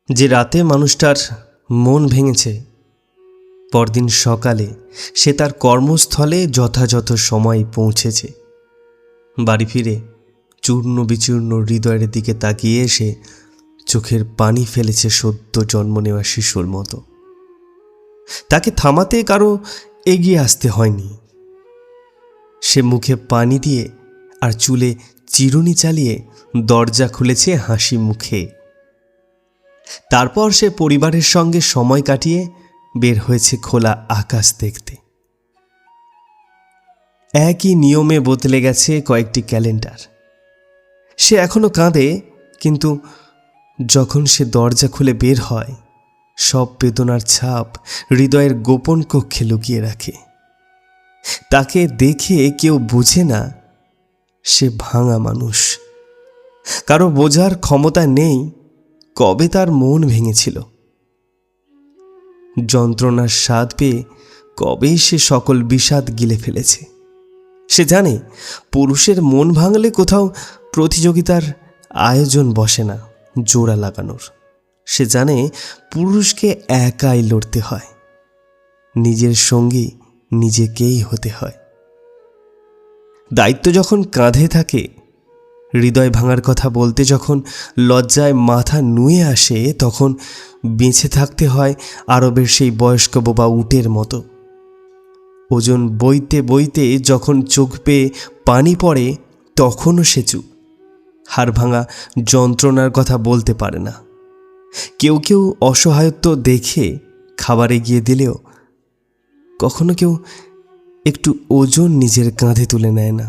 যে রাতে মানুষটার মন ভেঙেছে, পরদিন সকালে সে তার কর্মস্থলে যথাযথ সময় পৌঁছেছে। বাড়ি ফিরে চূর্ণ বিচূর্ণ হৃদয়ের দিকে তাকিয়ে এসে চোখের পানি ফেলেছে সদ্য জন্ম নেওয়া শিশুর মতো। তাকে থামাতে কারো এগিয়ে আসতে হয়নি। সে মুখে পানি দিয়ে আর চুলে চিরুনি চালিয়ে দরজা খুলেছে হাসি মুখে। তারপর সে পরিবারের সঙ্গে সময় কাটিয়ে বের হয়েছে খোলা আকাশ দেখতে। একই নিয়মে বদলে গেছে কয়েকটি ক্যালেন্ডার। সে এখনো কাঁদে, কিন্তু যখন সে দরজা খুলে বের হয়, সব বেদনার ছাপ হৃদয়ের গোপন কক্ষে লুকিয়ে রাখে। তাকে দেখে কেউ বোঝে না সে ভাঙা মানুষ। কারো বোঝার ক্ষমতা নেই কবে তার মন ভেঙেছিল, যন্ত্রণার স্বাদ পেয়ে কবেই সে সকল বিষাদ গিলে ফেলেছে। সে জানে পুরুষের মন ভাঙলে কোথাও প্রতিযোগিতার আয়োজন বসে না জোড়া লাগানোর। সে জানে পুরুষকে একাই লড়তে হয়, নিজের সঙ্গী নিজেকেই হতে হয়। দায়িত্ব যখন কাঁধে থাকে, হৃদয় ভাঙার কথা বলতে যখন লজ্জায় মাথা নুয়ে আসে, তখন বেঁচে থাকতে হয় আরবের সেই বয়স্ক বোবা উটের মতো। ওজন বইতে বইতে যখন চোখ পেয়ে পানি পড়ে, তখনও সে চুপ। হাড় ভাঙা যন্ত্রণার কথা বলতে পারে না। কেউ কেউ অসহায়ত্ব দেখে খাবার এগিয়ে দিলেও কখনো কেউ একটু ওজন নিজের কাঁধে তুলে নেয় না।